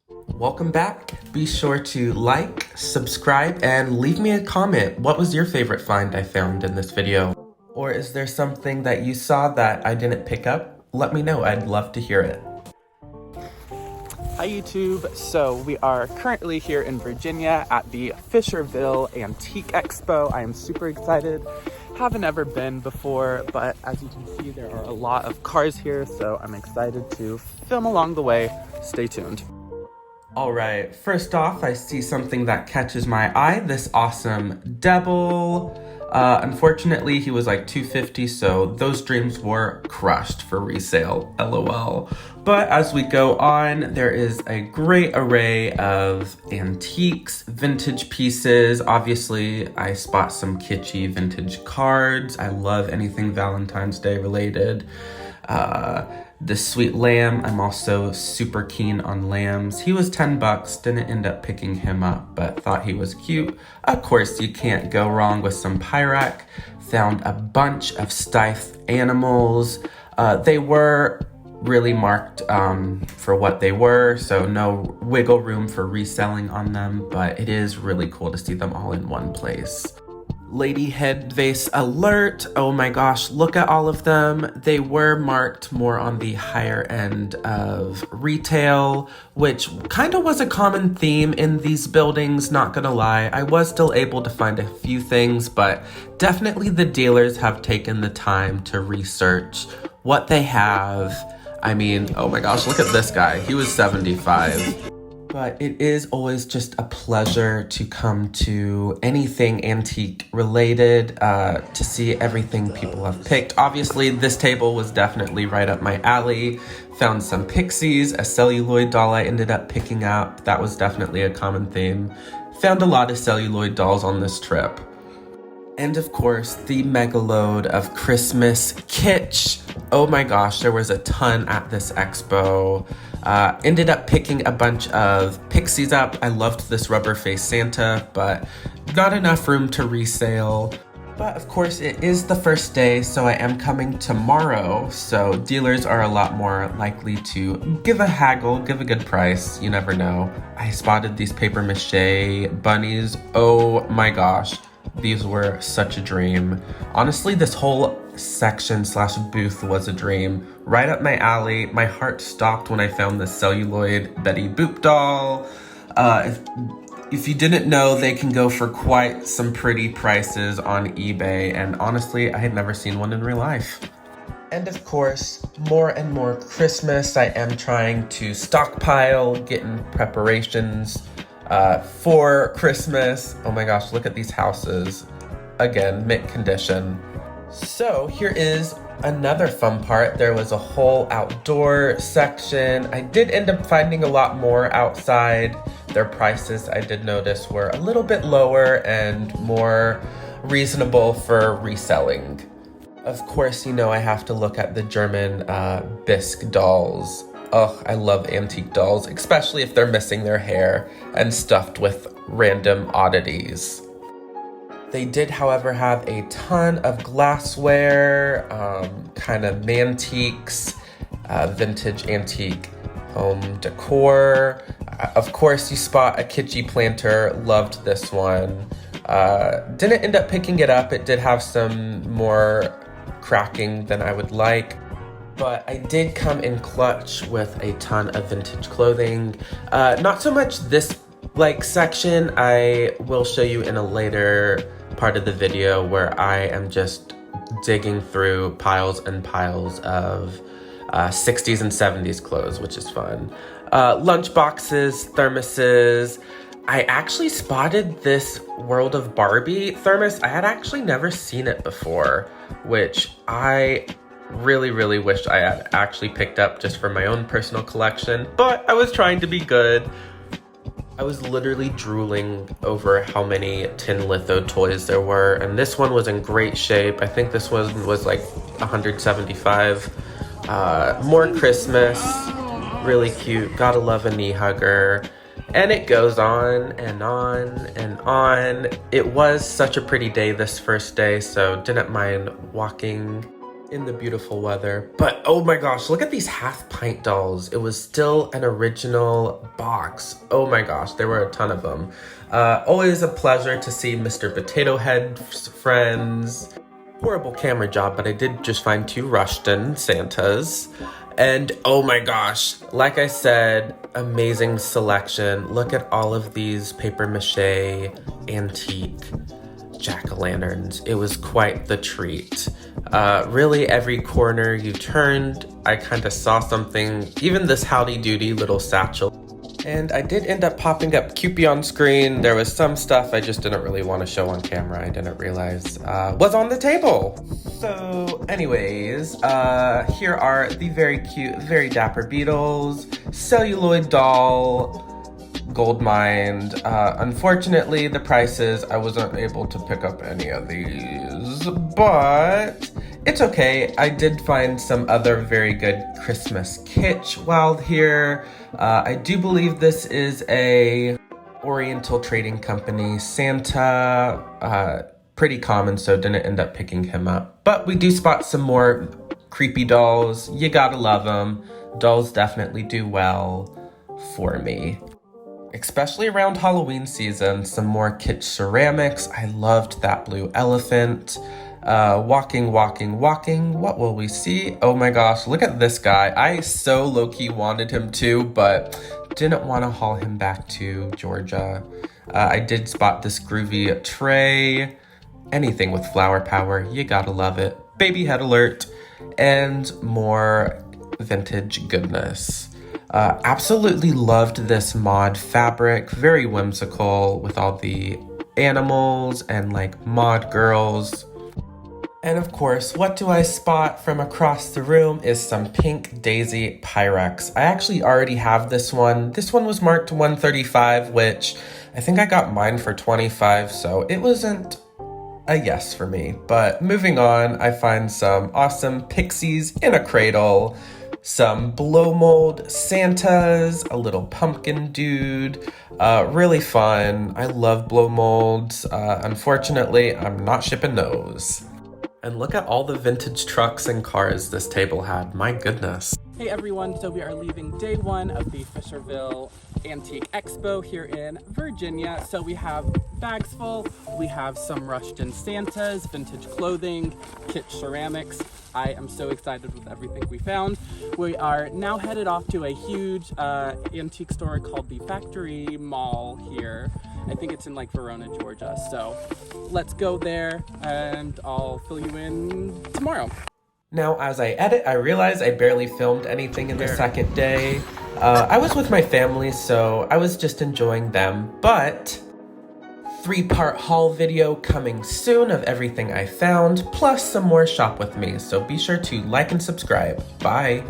Welcome back. Be sure to like, subscribe, and leave me a comment. What was your favorite find I found in this video? Or is there something that you saw that I didn't pick up? Let me know, I'd love to hear it. Hi YouTube, so we are currently here in Virginia at the Fishersville Antique Expo. I am super excited. Haven't ever been before, but as you can see, there are a lot of cars here, so I'm excited to film along the way. Stay tuned. All right, first off, I see something that catches my eye, this awesome devil. Unfortunately, he was like $250, so those dreams were crushed for resale, LOL. But as we go on, there is a great array of antiques, vintage pieces. Obviously, I spot some kitschy vintage cards. I love anything Valentine's Day related. The sweet lamb, I'm also super keen on lambs. He was 10 bucks, didn't end up picking him up, but thought he was cute. Of course, you can't go wrong with some Pyrac. Found a bunch of stiff animals. They were really marked for what they were, so no wiggle room for reselling on them, but it is really cool to see them all in one place. Lady head vase alert. Oh my gosh, look at all of them. They were marked more on the higher end of retail, which kind of was a common theme in these buildings, not gonna lie. I was still able to find a few things, but definitely the dealers have taken the time to research what they have. I mean, oh my gosh, look at this guy. He was 75. But it is always just a pleasure to come to anything antique related, to see everything people have picked. Obviously, this table was definitely right up my alley. Found some pixies, a celluloid doll I ended up picking up. That was definitely a common theme. Found a lot of celluloid dolls on this trip. And of course, the mega load of Christmas kitsch. Oh my gosh, there was a ton at this expo. Ended up picking a bunch of pixies up. I loved this rubber face Santa, but not enough room to resale. But of course, it is the first day, so I am coming tomorrow. So dealers are a lot more likely to give a haggle, give a good price. You never know. I spotted these paper mache bunnies. Oh my gosh. These were such a dream. Honestly, this whole section / booth was a dream. Right up my alley. My heart stopped when I found this celluloid Betty Boop doll. If you didn't know, they can go for quite some pretty prices on eBay, and honestly, I had never seen one in real life. And of course, more and more Christmas. I am trying to stockpile, get in preparations for Christmas. Oh my gosh, look at these houses. Again, mint condition. So here is another fun part. There was a whole outdoor section. I did end up finding a lot more outside. Their prices, I did notice, were a little bit lower and more reasonable for reselling. Of course, you know I have to look at the German bisque dolls. Oh, I love antique dolls, especially if they're missing their hair and stuffed with random oddities. They did, however, have a ton of glassware, kind of mantiques, vintage antique home decor. Of course, you spot a kitschy planter. Loved this one. Didn't end up picking it up. It did have some more cracking than I would like. But I did come in clutch with a ton of vintage clothing. Not so much this section. I will show you in a later part of the video where I am just digging through piles and piles of 60s and 70s clothes, which is fun. Lunch boxes, thermoses. I actually spotted this World of Barbie thermos. I had actually never seen it before, which I really wish I had actually picked up just for my own personal collection, but I was trying to be good. I was literally drooling over how many tin litho toys there were, and this one was in great shape. I think this one was like 175. More Christmas, really cute. Gotta love a knee hugger. And it goes on and on and on. It was such a pretty day this first day, so didn't mind walking in the beautiful weather. But oh my gosh, look at these half pint dolls. It was still an original box. Oh my gosh, there were a ton of them. Always a pleasure to see Mr. Potato Head's friends. Horrible camera job, but I did just find 2 Rushton Santas. And oh my gosh, like I said, amazing selection. Look at all of these paper mache antique jack-o'-lanterns. It was quite the treat. Really every corner you turned, I kind of saw something, even this howdy doody little satchel. And I did end up popping up Cupid on screen. There was some stuff I just didn't really want to show on camera. I didn't realize was on the table. So anyways, here are the very cute, very dapper Beatles, celluloid doll, gold mined. Unfortunately, the prices, I wasn't able to pick up any of these, but it's okay. I did find some other very good Christmas kitsch while here. I do believe this is a Oriental Trading Company Santa, pretty common, so didn't end up picking him up. But we do spot some more creepy dolls. You gotta love them. Dolls definitely do well for me. Especially around Halloween season, some more Kitsch ceramics. I loved that blue elephant. Walking. What will we see? Oh my gosh, look at this guy. I so low-key wanted him too, but didn't want to haul him back to Georgia. I did spot this groovy tray. Anything with flower power, you gotta love it. Baby head alert. And more vintage goodness. Absolutely loved this mod fabric, very whimsical with all the animals and like mod girls. And of course, what do I spot from across the room is some pink daisy Pyrex. I actually already have this one. This one was marked 135, which I think I got mine for 25, so it wasn't a yes for me. But moving on, I find some awesome pixies in a cradle, some blow mold Santas, a little pumpkin dude, really fun. I love blow molds. Unfortunately, I'm not shipping those. And look at all the vintage trucks and cars this table had. My goodness. Hey everyone, so we are leaving day 1 of the Fishersville Antique Expo here in Virginia. So we have bags full, we have some Rushton Santas, vintage clothing, Kitsch ceramics. I am so excited with everything we found. We are now headed off to a huge antique store called the Factory Mall here. I think it's in like Verona, Georgia. So let's go there and I'll fill you in tomorrow. Now, as I edit, I realize I barely filmed anything in the second day. I was with my family, so I was just enjoying them, but 3-part haul video coming soon of everything I found, plus some more shop with me, so be sure to like and subscribe. Bye!